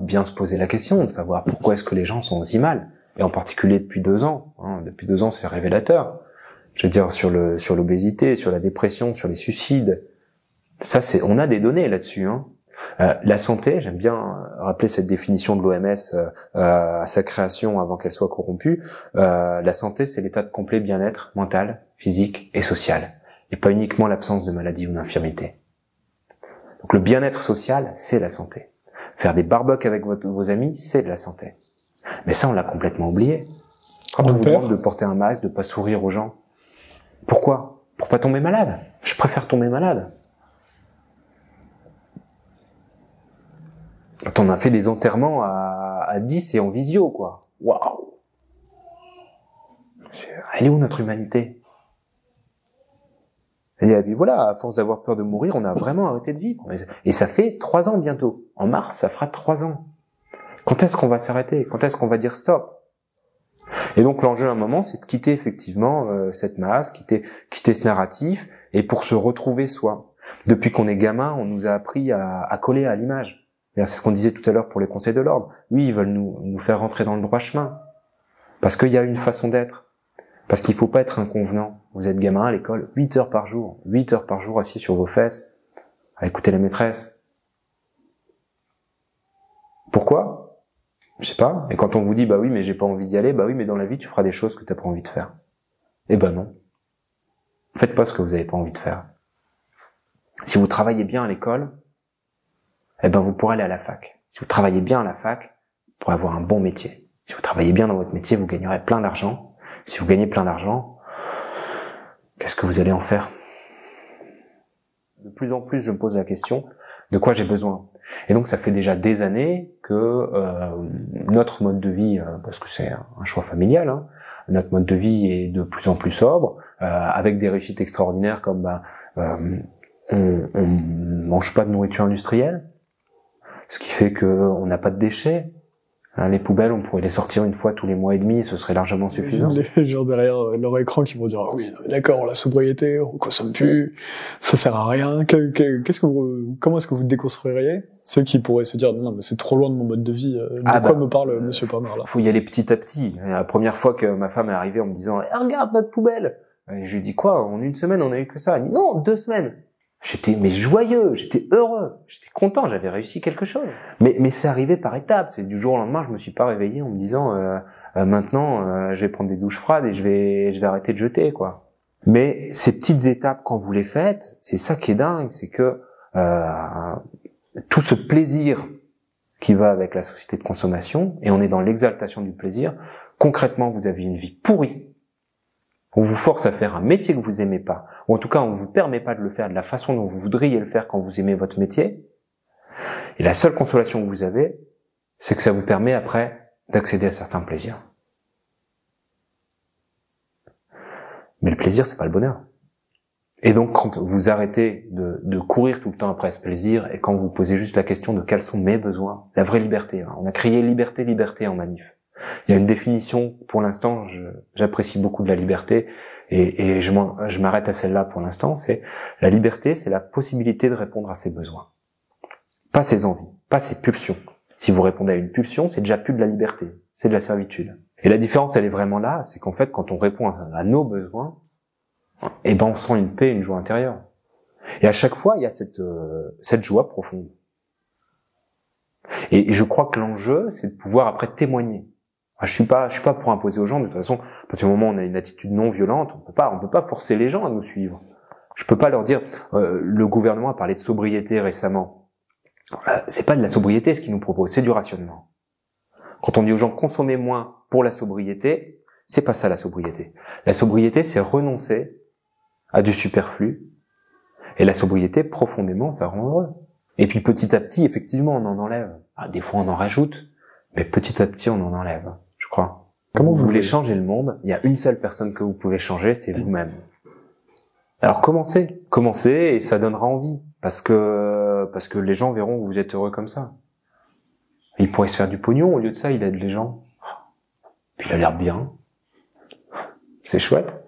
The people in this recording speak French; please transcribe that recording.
Bien se poser la question de savoir pourquoi est-ce que les gens sont aussi mal, et en particulier depuis 2 ans. Depuis 2 ans, c'est révélateur. Je veux dire, sur l'obésité, sur la dépression, sur les suicides. Ça, on a des données là-dessus. La santé, j'aime bien rappeler cette définition de l'OMS à sa création avant qu'elle soit corrompue. La santé, c'est l'état de complet bien-être mental, physique et social, et pas uniquement l'absence de maladie ou d'infirmité. Donc le bien-être social, c'est la santé. Faire des barbecues avec vos amis, c'est de la santé. Mais ça, on l'a complètement oublié. Quand on vous demande de porter un masque, de pas sourire aux gens, pourquoi ? Pour pas tomber malade. Je préfère tomber malade. Quand on a fait des enterrements à 10 et en visio, quoi. Waouh! Elle est où notre humanité? Et puis voilà, à force d'avoir peur de mourir, on a vraiment arrêté de vivre. Et ça fait 3 ans bientôt. En mars, ça fera 3 ans. Quand est-ce qu'on va s'arrêter? Quand est-ce qu'on va dire stop? Et donc l'enjeu à un moment, c'est de quitter effectivement cette masse, quitter ce narratif, et pour se retrouver soi. Depuis qu'on est gamin, on nous a appris à coller à l'image. C'est ce qu'on disait tout à l'heure pour les conseils de l'ordre. Oui, ils veulent nous faire rentrer dans le droit chemin. Parce qu'il y a une façon d'être. Parce qu'il faut pas être inconvenant. Vous êtes gamin à l'école, 8 heures par jour assis sur vos fesses, à écouter la maîtresse. Pourquoi? Je sais pas. Et quand on vous dit, bah oui, mais j'ai pas envie d'y aller, bah oui, mais dans la vie, tu feras des choses que t'as pas envie de faire. Eh ben non. Faites pas ce que vous avez pas envie de faire. Si vous travaillez bien à l'école, eh ben vous pourrez aller à la fac. Si vous travaillez bien à la fac, vous pourrez avoir un bon métier. Si vous travaillez bien dans votre métier, vous gagnerez plein d'argent. Si vous gagnez plein d'argent, qu'est-ce que vous allez en faire? De plus en plus, je me pose la question, de quoi j'ai besoin? Et donc, ça fait déjà des années que notre mode de vie, parce que c'est un choix familial, notre mode de vie est de plus en plus sobre, avec des réussites extraordinaires comme on mange pas de nourriture industrielle, ce qui fait que on n'a pas de déchets. Les poubelles, on pourrait les sortir une fois tous les mois et demi, et ce serait largement suffisant. Les gens derrière leur écran qui vont dire ah oui, d'accord, la sobriété, on consomme plus, ça sert à rien. Comment est-ce que vous déconstruiriez ceux qui pourraient se dire non, mais c'est trop loin de mon mode de vie. De quoi me parle Monsieur Palmer là? Faut y aller petit à petit. La première fois que ma femme est arrivée en me disant regarde notre poubelle, et je lui dis quoi? En 1 semaine, on a eu que ça. Elle dit non, 2 semaines. J'étais joyeux, j'étais heureux, j'étais content, j'avais réussi quelque chose. Mais c'est arrivé par étapes. C'est du jour au lendemain, je me suis pas réveillé en me disant maintenant je vais prendre des douches froides et je vais arrêter de jeter quoi. Mais ces petites étapes quand vous les faites, c'est ça qui est dingue, c'est que tout ce plaisir qui va avec la société de consommation, et on est dans l'exaltation du plaisir, concrètement vous avez une vie pourrie. On vous force à faire un métier que vous aimez pas, ou en tout cas on vous permet pas de le faire de la façon dont vous voudriez le faire quand vous aimez votre métier. Et la seule consolation que vous avez, c'est que ça vous permet après d'accéder à certains plaisirs. Mais le plaisir, c'est pas le bonheur. Et donc quand vous arrêtez de courir tout le temps après ce plaisir, et quand vous posez juste la question de quels sont mes besoins, la vraie liberté, on a crié liberté en manif. Il y a une définition, pour l'instant, j'apprécie beaucoup de la liberté, et je m'arrête à celle-là pour l'instant, c'est la liberté, c'est la possibilité de répondre à ses besoins. Pas ses envies, pas ses pulsions. Si vous répondez à une pulsion, c'est déjà plus de la liberté, c'est de la servitude. Et la différence, elle est vraiment là, c'est qu'en fait, quand on répond à nos besoins, eh ben, on sent une paix, une joie intérieure. Et à chaque fois, il y a cette joie profonde. Et je crois que l'enjeu, c'est de pouvoir après témoigner. Je suis pas pour imposer aux gens, de toute façon, à partir du moment où on a une attitude non violente, on peut pas forcer les gens à nous suivre. Je peux pas leur dire, le gouvernement a parlé de sobriété récemment. C'est pas de la sobriété ce qu'il nous propose, c'est du rationnement. Quand on dit aux gens consommez moins pour la sobriété, c'est pas ça la sobriété. La sobriété, c'est renoncer à du superflu. Et la sobriété, profondément, ça rend heureux. Et puis petit à petit, effectivement, on en enlève. Des fois, on en rajoute, mais petit à petit, on en enlève, je crois. Comment vous voulez changer le monde? Il y a une seule personne que vous pouvez changer, c'est vous-même. Alors commencez, et ça donnera envie, parce que les gens verront que vous êtes heureux comme ça. Il pourrait se faire du pognon, au lieu de ça, il aide les gens. Puis il a l'air bien. C'est chouette.